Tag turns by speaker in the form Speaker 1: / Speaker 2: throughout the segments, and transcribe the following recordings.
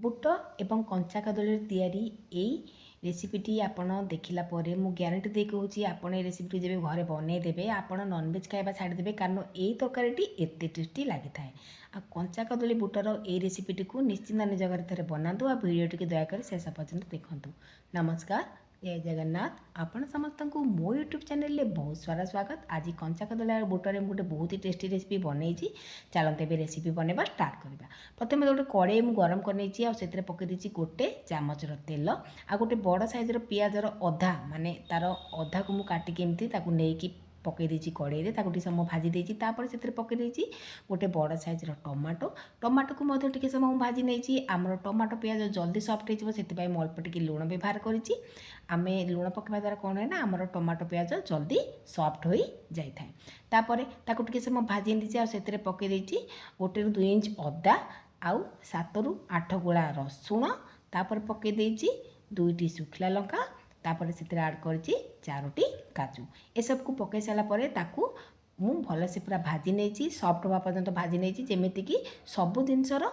Speaker 1: बुट एवं कंचा कदली तैयारी रेसिपीटी आपण देखला परे मु ग्यारंटी दे कहूँ आपण ये रेसिपी जब घरे बनईदेवे आपण नॉनवेज खाଇବା छाड़देवे कारण यही तरकारी एत टेस्टी लगी था। आ कंचा कदली बुटर ये रेसिपीटी को निश्चिंत निज घर थे बनातु आ भिडियोटी दयाकोरी शेष पर्यटन देखूँ। नमस्कार, जय जगन्नाथ। आपण समस्त को मो यूट्यूब चैनल में बहुत सारा स्वागत। आज कंचा कदली और बुटर में गोटे बहुत ही टेस्टी रेसिपी बनई चलते ए रेसिपी बनवा स्टार्ट करवा। प्रथम गोटे कड़े मुझे गरम कर पकई गोटे चामचर तेल आ गोटे बड़ साइजर पियाजर अधा माने तार अधा को मुझे काटिकी एमती नहीं पकई कड़े टे समय भाजी देपर से पकई गोटे बड़ साइजर टमाटो टमाटो को टे समय भाजी नहीं आमर टमाटो पियाज जल्दी सफ्ट हो अल्प टे लुण व्यवहार करें लुण पकड़ा द्वारा कौन है ना आमर टमाटो पियाज जल्दी सफ्ट हो जाए। तापर टे समय भाजी नहीं पकई गोटे 2 इंच अदा आउ 7 ରୁ 8 गोला रसुण तापर पकई देइछि 2टी सुखला लंका तापर से ऐड करछि 4टी काजू ए सब को पकई सारा परे ताकू मु भल से पूरा भाजी नहीं सफ्ट होगा पर्यंत भाजी नहीं जेमिति कि सब जिनसर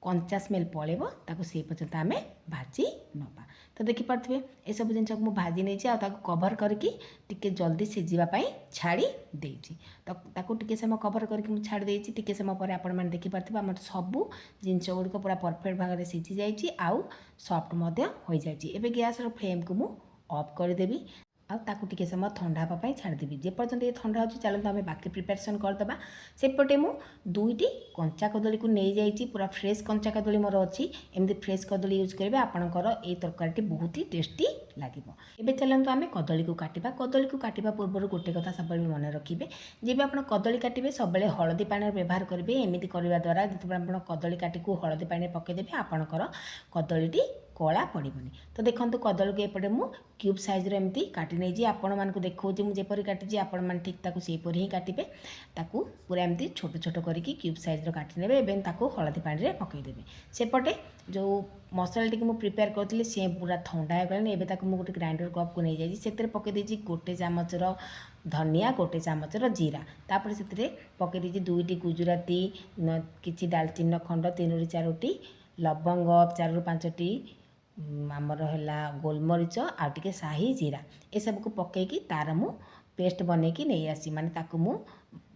Speaker 1: कंचा स्मेल पड़ेबो ताकू से पर्यंत आम भाजी नवा। तो देखिपे ये सब जिन को भाजी नहीं कभर करके टिके जल्दी सीझापी छाड़ी देती तो टिके समय कभर करके छाड़ी देती टिके समय पर आपण मैंने देखिपे आम सबू जिनस गुड़िक पूरा परफेक्ट भाग में सीझी जाइए आउ सफ्ट हो जाए। गैस फ्लेम को मुझे ऑफ करदेवी आउ टिके समय ठंडा हाँपाई छाड़देवी जेपर्यंत ये ठंडा हो चलते आम बाकी प्रिपेरेसन करदे सेपटे मु 2टी कंचा कदली को नहीं जाइए पूरा फ्रेश कंचा कदली मोर अच्छी एमती फ्रेश कदली यूज करेंगे आपणकर ये तरकारी बहुत ही टेस्टी लगे। एवं चलते आम कदली को काटा पूर्व गोटे कथा सब मन रखिए जब आप कदली काटे सब हलदी पानी व्यवहार करेंगे एमती करने द्वारा जो आप कदली काटी को हलदी पानी पकईदेवे आपणकर कदलीटी कला पड़ोनी। तो देखो कदली को एपटे मु क्यूब साइज एमती काटी नहीं आपण मानक देखा मुझेपरी काटी आपण मैंने ठीक ताकू सेपरी ही काटे ताकू पूरा एमती छोट छोट करके क्यूब साइज काटी ने हलदी पानी में पकईदेवे। सेपटे जो मसला टी प्रिपेयर करी सी पूरा ठंडा हो गलानी एवं गोटे ग्राइंडर कप को नहीं जाइए से पकई गोटे चामचर धनिया गोटे चामचर जीरा तापर से पकई 2टी गुजराती किसी दालचीनी खंड 3 ରୁ 4टी लवंग 4 ରୁ 5टी आमर है गोलमरीच आ टे शाही जीरा ए सब को पकईकी तार मु पेस्ट बनईकी नहीं आसी माने ताकू मु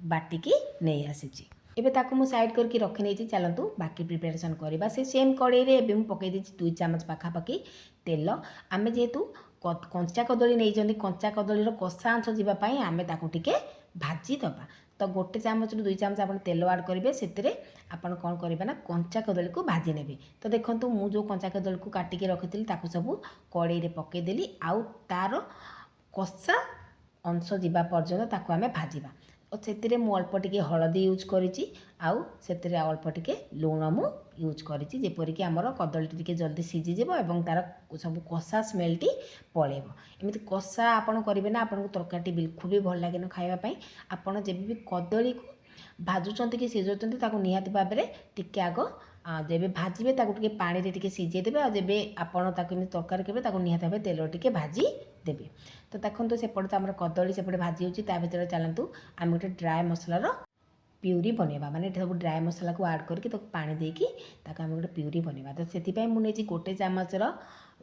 Speaker 1: बाटिकी नहीं आसी एबे ताकू मु साइड करके रखी नहीं चलतु बाकी प्रिपेरेसन करवा। से सेम कड़े रे मु पकई दी 2 चामच पाखापाखि तेल आम जेहेतु कंचा कदली नहीं कंचा कदली कषा अंश जावाई आम टे भाजी दबा तो गोटे चामच 2 चामच आप तेल आड करेंगे से आपड़ कौन करेंगे ना कंचा कदली को भाजी ने। तो देखो मु जो कंचा कदली को काटिकी रखी सब कड़े पकईदेली आउ तार कषा अंश जावा पर्यंत ताकू आम भाजवा और से मु अल्प टिके हलदी यूज करी आउ से अल्प टिके लुण मु यूज करी जेपरिक आमर कदली टे जल्दी सीझीज और तार सब कषा स्मेलटी पलैब एमती कषा आपड़ करेंगे ना आपको तरकारी बिल्कुल भी भल लगे खावाई आपड़ जब भी कदली को भाजुंट कि सीझुंट निहाती भाव में टिके आग जब भाजबे टे पानी रे टिके सीझेदेवे और जब आपड़ तरकारी करेंगे निहाती भाव तेल टिके भाजी देवे। तो देखो सेपटे तो आम कदली सेपटे भाजी होता भर चलतु आम गोटे ड्राए मसलार प्यूरी बनवा माने सब ड्राए मसला को ऐड करके पानी देकी आम गोटे प्यूरी बनवा। तो से मुझे गोटे चामचर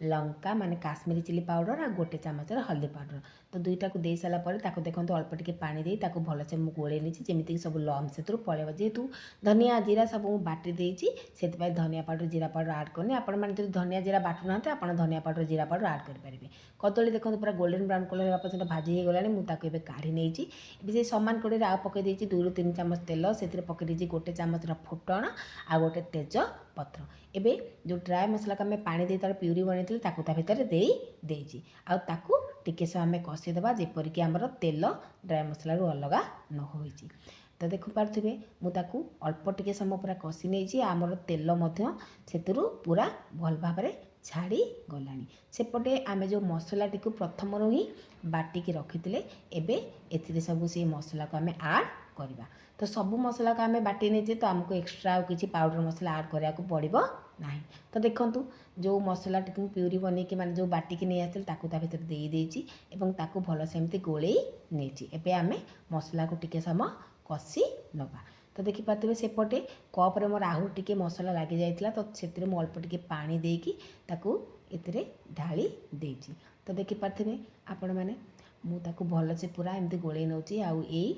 Speaker 1: लंका माने काश्मीरी चिली पाउडर आ गोटे चामचर हल्दी पाउडर तो 2टा को दे सारा पर देखो अल्प टिके पानी दे भलसे मुझे गोले नहीं जमीक सब लम से पलैब जेहेतु धनिया जीरा सब बाटी देती से धनिया पाउडर जीरा पाउडर ऐड करनी आपण मैंने धनिया जीरा बाटू ना आप धनिया पाउडर जीरा पाउडर ऐड करेंगे। कदली देखो पूरा गोल्डन ब्राउन कलर होगा पर्यटन भाजी हो गलानी मुझे काढ़ी नहीं सामान कड़े आउ पकई 2 ରୁ 3 चामच तेल से पकई गोटे चामचर फुटण आ गोटे तेज पत्र एवं जो ड्राए मसला को आम पानी दे तार प्यूरी बनई भितर देजी आउ टिके से आम कषिदेवा जेपरिक आमर तेल ड्राए मसला अलग न हो। तो देखु पारे मुझे अल्प टिके समय पूरा कषि नहीं आमर तेल से पूरा भल भाव में छाड़ी गलानी। सेपटे आम जो मसला टी प्रथम ही बाटिकी रखी एवं सब से मसला को आम ऐड करवा। तो सब मसला को आम बाटी नहीं तो आमको एक्सट्रा किसी पाउडर मसला ऐड कराया पड़ो ना। तो देखो जो मसला टी प्यूरी बनईकी माने जो बाटिकी नहीं आसती भर देदेजी भल से एमती गोले नहीं आम मसला को टिके समय कषि नवा। तो देखिपारे सेपटे कप्रे मोर आहु टिके मसला लगी जाइए तो से मु अल्प टिके पानी देकी ताकू एतिरे ढाली देइछि। तो देखिपारे आपण मैंने मुझे भलसे पूरा एमती गोले नौची आउ यही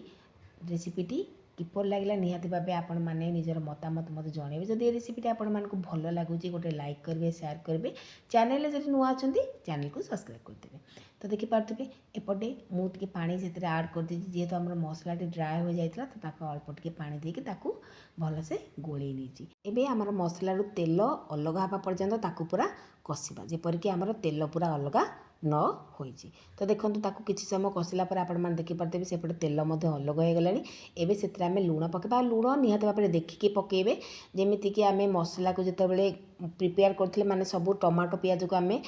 Speaker 1: रेसिपीटी किपर लगे निहाती भाव आपण मैंने निजर मतामत मत जनइबे। जदि ये रेसिपीटी आपण मानक भल लगुच गोटे लाइक करेंगे शेयर करेंगे चैनल जब नुआ अच्छा चैनल को सब्सक्राइब करदे। तो देखिपारे एपटे मुझे पानी से आड कर दीजिए जेहेतु आम मसला ड्राए हो जाता तो अल्प टिके पानी देके ताकू भलसे गोले नहीं। एबे आमर मसला तेल अलग हाँ पर्यंत ताकू पूरा कषा जेपरिक आमर तेल पूरा अलग न होइछि। तो देखो ताकू किसी समय कषिला आपण मैंने देखिपारे सेपटे तेल अलग हो गला। एबे से आमे लुण पकेबा लुण निहाती भाव में देखिकी पकेबे जेमितिक आमे मसला को जितेबाला प्रिपेयर करथिले माने सब टमाटो पियाज को आमे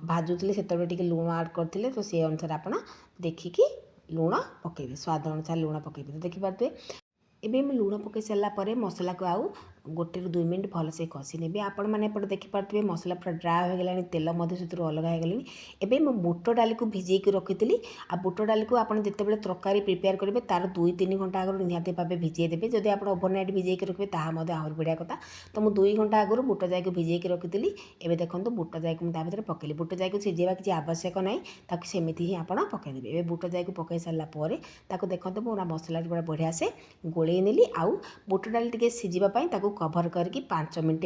Speaker 1: भाजुले से टिके लुण आड करथिले तो से अनुसार आपण देखिकी लुण पकेबे स्वाद अनुसार लुण पकेबे। तो देखिपारे एबे मैं लुण पकई सारापर मसला को आउ 1 ରୁ 2 मिनट भलसे कषि नेबे। आपण मैंने एपटे देखिपारे मसला पूरा ड्राए हो गलानी तेल से अलग हो गलानी। एबे मैं बुट डाली को भिजेकी रखी आ बुट डाली को आपन जितेबाला तरकारी प्रिपेयर करेंगे तार 2-3 घंटा आगु निहाती भाव भिजे देते। जदि आप ओवरनाइट भिजेकी रखिए ताहा आहरी बढ़िया कथा। तो मुझे 2 घंटा आगु बुट जाई को भिजेकी रखी। एबे देखो बुट जाई को मुझे पकेली बुट जाई को सिझेबा किसी आवश्यक ना ताकि सेमती ही आप पकईदेवे। एबे बुट जाई को पकई सारापर ताकू देखो पूरा मसला पूरा बढ़िया से गोले नेली आउ बुट डाली टिके सिझापी कभर करके 5 मिनट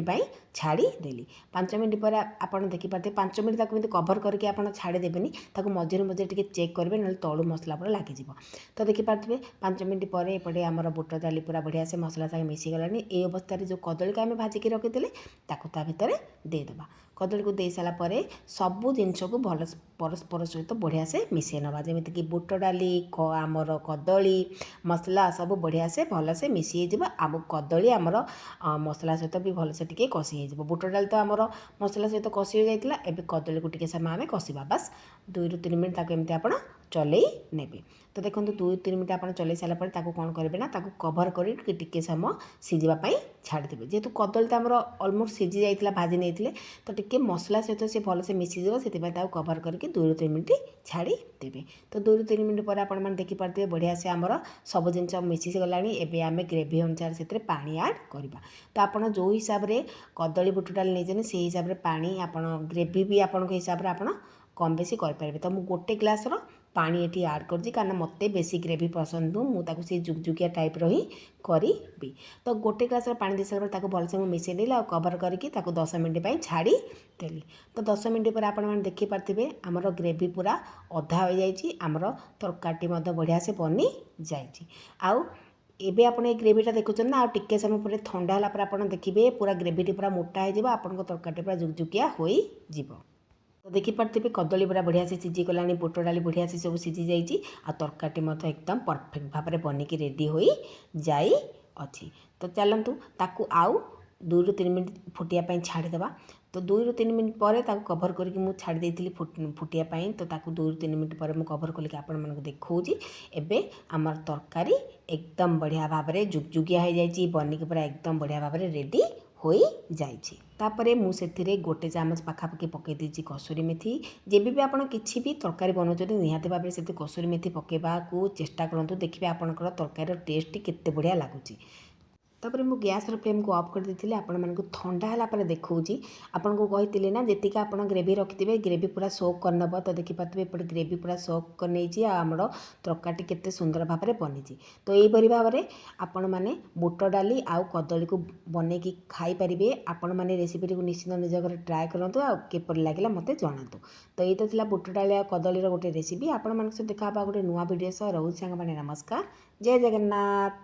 Speaker 1: छाड़ी देली। 5 मिनट पर आप देखिपारे 5 मिनट तक कभर करके आप छाड़देवेनि मझे मझे टिके चेक करेंगे ना तलू मसला पूरा लगिज। तो देखिपारे 5 मिनट पर एपटे आमर बुट डाली पूरा बढ़िया से मसला सागे मिसीगला। ये अवस्था जो कदली को आम भाजिकी रखी ता भितर देदेबा। कदली को दे सारापर सबू जिनस को भल परस्पर सहित बढ़िया से मिसई नवा जमीक बुट डाली आमर कदली मसला सब बढ़िया से भल से मिसी आम कदली आमर मसला सहित भी भलसे टिके कषि हो। बुट डाली तो आमर मसला सहित कषि हो जाता। एबे कदली को टिके समय आम कषा बस 2 ରୁ 3 मिनट एमती आप चलई नेबे। तो देखो 2-3 मिनट आप चलई सारापर कौन करेंगे ना कभर करके समय सिझापी छाड़देवे। जेहेतु कदली तो आमर अलमोस्ट सिझी जाइए भाजी नहीं तो टिके मसला सहित सी भलसे मिसीज से कभर करके 2 ରୁ 3 मिनट छाड़ी देवे। तो 2 ରୁ 3 मिनट पर आप देखिपारे बढ़िया से आमर सब जिनस मिसी गला। एबे आम ग्रेवी अनुसार से पानी आड करवा। तो आपड़ जो हिसाब से कदली बुट डाली नहीं से हिसाब से पानी आप ग्रेवी भी आपण हिसाब से आप कम बेसी करें। तो मुझे 1 ग्लास पानी ये आड कर कारण मत बेसी ग्रेवी पसंद नुह मुझे जुगजुगिया टाइप ही करी। तो 1 ग्लास पानी दे सारा भलसे मुझे मिसई कभर करके 10 मिनट छाड़ी देली। तो 10 मिनट पर आप देखिपारे आमर ग्रेवी पूरा अधा हो जाइए आमर तरकारी बढ़िया से बनी जाइए। आउ एबे आपन ग्रेवीटा देखुं ना आ टिके समय पर ठंडा होला पर आपन देखिबे पूरा ग्रेवीटी पूरा मोटा हो जाए आपन तरकारी पूरा जुगजुगिया हो जीवो। तो देखिपारे कदली पूरा बढ़िया से सिझी गलानी बुट डाली बढ़िया से सब सिझी जाइए आ तरकारी एकदम परफेक्ट भाव में बनिकी रेडी हो जाई अच्छी। तो चलतु ताकू आउ 2 ରୁ 3 मिनट फुटिया छाड़देवा। तो 2 ରୁ 3 मिनट पर कभर करके मुझे छाड़ी फुटियापाई। तो 2 ରୁ 3 मिनट पर मुझे कभर करके आपण मानक देखौची। एबे आमर तरकारी एकदम बढ़िया भाव में जुगजुगिया हो जाइए बनिकी पूरा एकदम बढ़िया भाव में रेडी हो जाइए। तापरे मुझे 1 चामच पाखापाखि पकई देछि कसूरी मेथी। जेबी भी आपण किछि भी तरकारी बनाउछथि निहाती भाव से कसूरी मेथी पकेबा को चेष्टा करंतु देखिबे आपनकर तरकारी टेस्ट केते बढ़िया लागुछि। तापर मु गैस फ्लेम को ऑफ कर देती आपण मानक ठंडा है देखी आपन को कही ना जी आप ग्रेवी रखिथे ग्रेवी पूरा सोक करनब। तो देखिपारे एपटे ग्रेवी पूरा सोक कर नहीं आमर तरकारी केते सुंदर भाव में बनी। तो यहीपरि भाव में आपण मैंने बुट डाली आउ कदली को बनईकी खाई पारे। आपण मैंने रेसिपी को निश्चित निज घर ट्राए करूँ आपर लगे मत जनातु। तो ये तो बुट डाली कदली गोटे रेसिपी आपण मान देखा गोटे नुआ वीडियो सह रोज सांग नमस्कार जय जगन्नाथ।